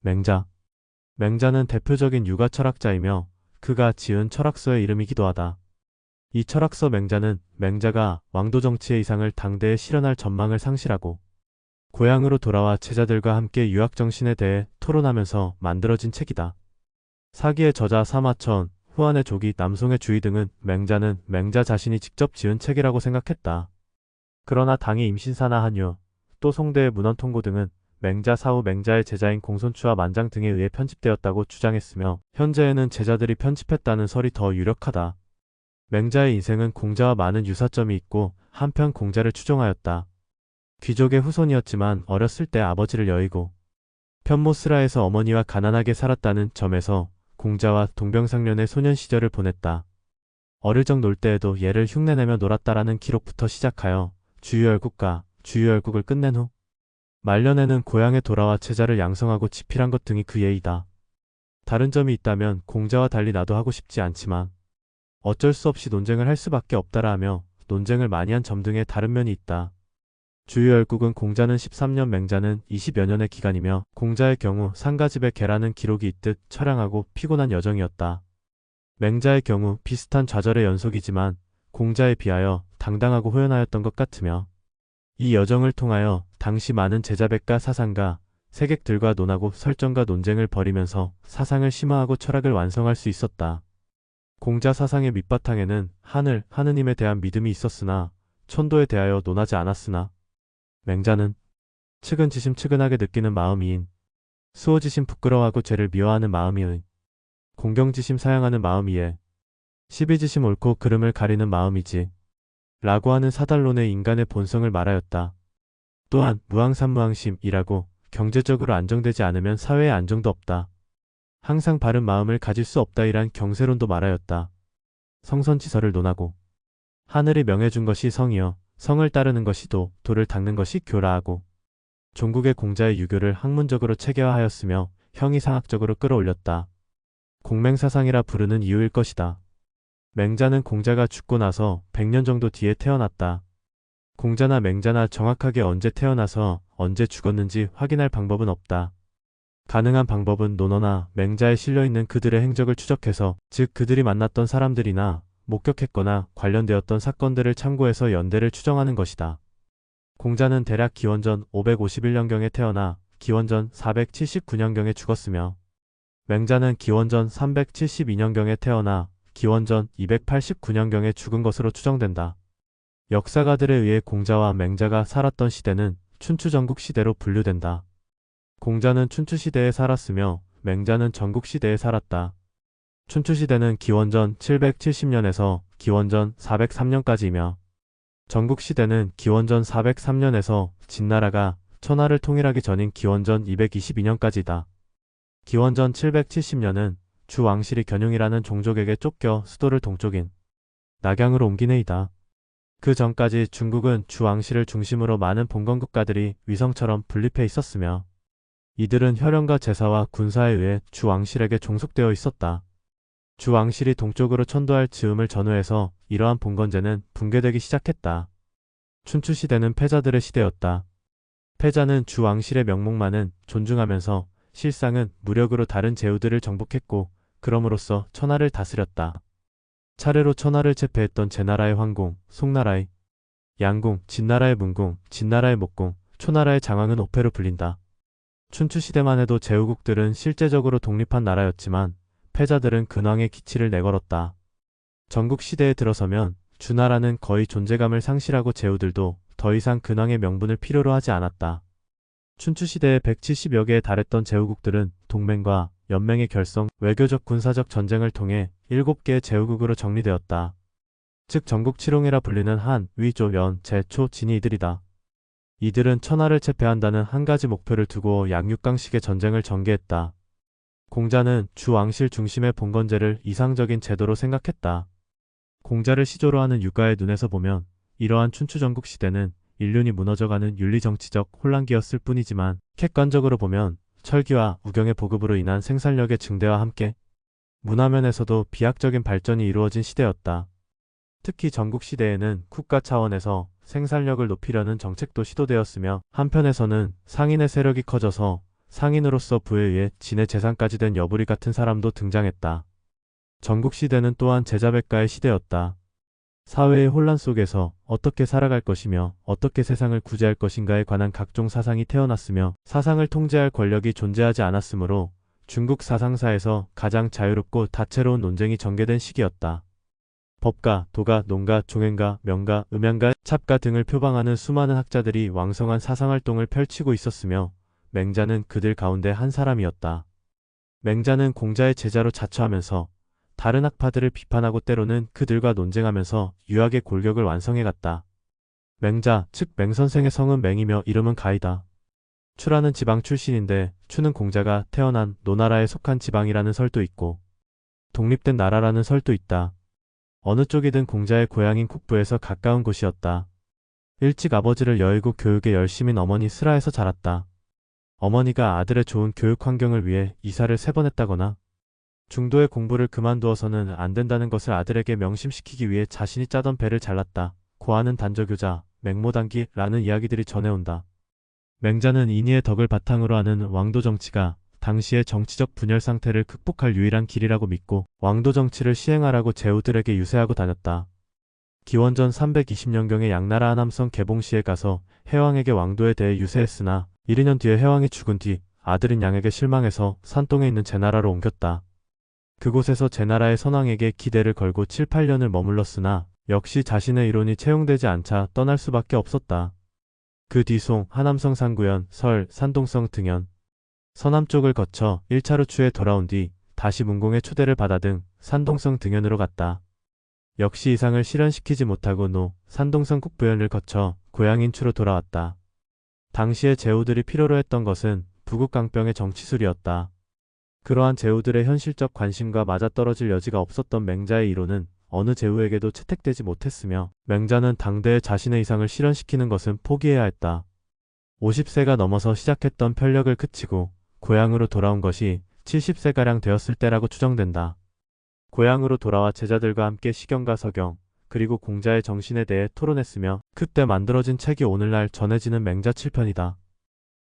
맹자. 맹자는 대표적인 육아 철학자이며 그가 지은 철학서의 이름이기도 하다. 이 철학서 맹자는 맹자가 왕도 정치의 이상을 당대에 실현할 전망을 상실하고 고향으로 돌아와 제자들과 함께 유학 정신에 대해 토론하면서 만들어진 책이다. 사기의 저자 사마천, 후한의 조기, 남송의 주의 등은 맹자는 맹자 자신이 직접 지은 책이라고 생각했다. 그러나 당의 임신사나 한유, 또 송대의 문헌통고 등은 맹자 사후 맹자의 제자인 공손추와 만장 등에 의해 편집되었다고 주장했으며 현재에는 제자들이 편집했다는 설이 더 유력하다. 맹자의 인생은 공자와 많은 유사점이 있고 한편 공자를 추종하였다. 귀족의 후손이었지만 어렸을 때 아버지를 여의고 편모스라에서 어머니와 가난하게 살았다는 점에서 공자와 동병상련의 소년 시절을 보냈다. 어릴 적 놀 때에도 얘를 흉내내며 놀았다라는 기록부터 시작하여 주유열국과 주유열국을 끝낸 후 말년에는 고향에 돌아와 제자를 양성하고 집필한 것 등이 그 예이다. 다른 점이 있다면 공자와 달리 나도 하고 싶지 않지만 어쩔 수 없이 논쟁을 할 수밖에 없다라 하며 논쟁을 많이 한 점 등의 다른 면이 있다. 주유열국은 공자는 13년 맹자는 20여 년의 기간이며 공자의 경우 상가집에 계라는 기록이 있듯 처량하고 피곤한 여정이었다. 맹자의 경우 비슷한 좌절의 연속이지만 공자에 비하여 당당하고 호연하였던 것 같으며 이 여정을 통하여 당시 많은 제자백과 사상가, 세객들과 논하고 설정과 논쟁을 벌이면서 사상을 심화하고 철학을 완성할 수 있었다. 공자 사상의 밑바탕에는 하늘, 하느님에 대한 믿음이 있었으나 천도에 대하여 논하지 않았으나 맹자는 측은지심 측은하게 느끼는 마음이인 수호지심 부끄러워하고 죄를 미워하는 마음이의 공경지심 사양하는 마음이에 시비지심 옳고 그름을 가리는 마음이지 라고 하는 사달론의 인간의 본성을 말하였다. 또한 무항산무항심이라고 경제적으로 안정되지 않으면 사회에 안정도 없다. 항상 바른 마음을 가질 수 없다이란 경세론도 말하였다. 성선지서를 논하고 하늘이 명해준 것이 성이여 성을 따르는 것이 도, 도를 닦는 것이 교라하고 종국의 공자의 유교를 학문적으로 체계화하였으며 형이상학적으로 끌어올렸다. 공맹사상이라 부르는 이유일 것이다. 맹자는 공자가 죽고 나서 100년 정도 뒤에 태어났다. 공자나 맹자나 정확하게 언제 태어나서 언제 죽었는지 확인할 방법은 없다. 가능한 방법은 논어나 맹자에 실려있는 그들의 행적을 추적해서 즉 그들이 만났던 사람들이나 목격했거나 관련되었던 사건들을 참고해서 연대를 추정하는 것이다. 공자는 대략 기원전 551년경에 태어나 기원전 479년경에 죽었으며 맹자는 기원전 372년경에 태어나 기원전 289년경에 죽은 것으로 추정된다. 역사가들에 의해 공자와 맹자가 살았던 시대는 춘추전국시대로 분류된다. 공자는 춘추시대에 살았으며 맹자는 전국시대에 살았다. 춘추시대는 기원전 770년에서 기원전 403년까지이며 전국시대는 기원전 403년에서 진나라가 천하를 통일하기 전인 기원전 222년까지다. 기원전 770년은 주 왕실이 견용이라는 종족에게 쫓겨 수도를 동쪽인 낙양으로 옮긴 해이다. 그 전까지 중국은 주 왕실을 중심으로 많은 봉건국가들이 위성처럼 분립해 있었으며 이들은 혈연과 제사와 군사에 의해 주 왕실에게 종속되어 있었다. 주 왕실이 동쪽으로 천도할 즈음을 전후해서 이러한 봉건제는 붕괴되기 시작했다. 춘추시대는 패자들의 시대였다. 패자는 주 왕실의 명목만은 존중하면서 실상은 무력으로 다른 제후들을 정복했고 그럼으로써 천하를 다스렸다. 차례로 천하를 체패했던 제나라의 황공, 송나라의 양공, 진나라의 문공, 진나라의 목공, 초나라의 장왕은 오패로 불린다. 춘추시대만 해도 제후국들은 실제적으로 독립한 나라였지만 패자들은 근왕의 기치를 내걸었다. 전국시대에 들어서면 주나라는 거의 존재감을 상실하고 제후들도 더 이상 근왕의 명분을 필요로 하지 않았다. 춘추시대에 170여 개에 달했던 제후국들은 동맹과 연맹의 결성, 외교적 군사적 전쟁을 통해 7개의 제후국으로 정리되었다. 즉 전국칠홍이라 불리는 한, 위, 조, 연, 제, 초, 진이 이들이다. 이들은 천하를 체패한다는 한 가지 목표를 두고 양육강식의 전쟁을 전개했다. 공자는 주 왕실 중심의 봉건제를 이상적인 제도로 생각했다. 공자를 시조로 하는 육가의 눈에서 보면 이러한 춘추전국 시대는 인륜이 무너져가는 윤리정치적 혼란기였을 뿐이지만 객관적으로 보면 철기와 우경의 보급으로 인한 생산력의 증대와 함께 문화면에서도 비약적인 발전이 이루어진 시대였다. 특히 전국시대에는 국가 차원에서 생산력을 높이려는 정책도 시도되었으며 한편에서는 상인의 세력이 커져서 상인으로서 부에 의해 진의 재산까지 된 여부리 같은 사람도 등장했다. 전국시대는 또한 제자백가의 시대였다. 사회의 혼란 속에서 어떻게 살아갈 것이며 어떻게 세상을 구제할 것인가에 관한 각종 사상이 태어났으며 사상을 통제할 권력이 존재하지 않았으므로 중국 사상사에서 가장 자유롭고 다채로운 논쟁이 전개된 시기였다. 법가, 도가, 농가, 종행가, 명가, 음양가, 찹가 등을 표방하는 수많은 학자들이 왕성한 사상활동을 펼치고 있었으며 맹자는 그들 가운데 한 사람이었다. 맹자는 공자의 제자로 자처하면서 다른 학파들을 비판하고 때로는 그들과 논쟁하면서 유학의 골격을 완성해갔다. 맹자, 즉 맹선생의 성은 맹이며 이름은 가이다. 추라는 지방 출신인데 추는 공자가 태어난 노나라에 속한 지방이라는 설도 있고 독립된 나라라는 설도 있다. 어느 쪽이든 공자의 고향인 국부에서 가까운 곳이었다. 일찍 아버지를 여의고 교육에 열심인 어머니 슬하에서 자랐다. 어머니가 아들의 좋은 교육 환경을 위해 이사를 3번 했다거나 중도의 공부를 그만두어서는 안 된다는 것을 아들에게 명심시키기 위해 자신이 짜던 배를 잘랐다. 고하는 단저교자, 맹모단기라는 이야기들이 전해온다. 맹자는 인의의 덕을 바탕으로 하는 왕도 정치가 당시의 정치적 분열 상태를 극복할 유일한 길이라고 믿고 왕도 정치를 시행하라고 제후들에게 유세하고 다녔다. 기원전 320년경에 양나라 하남성 개봉시에 가서 해왕에게 왕도에 대해 유세했으나 1~2년 뒤에 해왕이 죽은 뒤 아들인 양에게 실망해서 산동에 있는 제나라로 옮겼다. 그곳에서 제나라의 선왕에게 기대를 걸고 7~8년을 머물렀으나 역시 자신의 이론이 채용되지 않자 떠날 수밖에 없었다. 그 뒤 송, 하남성 상구현, 설, 산동성 등현, 서남 쪽을 거쳐 1차로 추에 돌아온 뒤 다시 문공의 초대를 받아 등 산동성 등현으로 갔다. 역시 이상을 실현시키지 못하고 산동성 국부현을 거쳐 고향인 추로 돌아왔다. 당시에 제후들이 필요로 했던 것은 부국강병의 정치술이었다. 그러한 제후들의 현실적 관심과 맞아떨어질 여지가 없었던 맹자의 이론은 어느 제후에게도 채택되지 못했으며 맹자는 당대에 자신의 이상을 실현시키는 것은 포기해야 했다. 50세가 넘어서 시작했던 편력을 그치고 고향으로 돌아온 것이 70세가량 되었을 때라고 추정된다. 고향으로 돌아와 제자들과 함께 시경과 서경, 그리고 공자의 정신에 대해 토론했으며 그때 만들어진 책이 오늘날 전해지는 맹자 7편이다.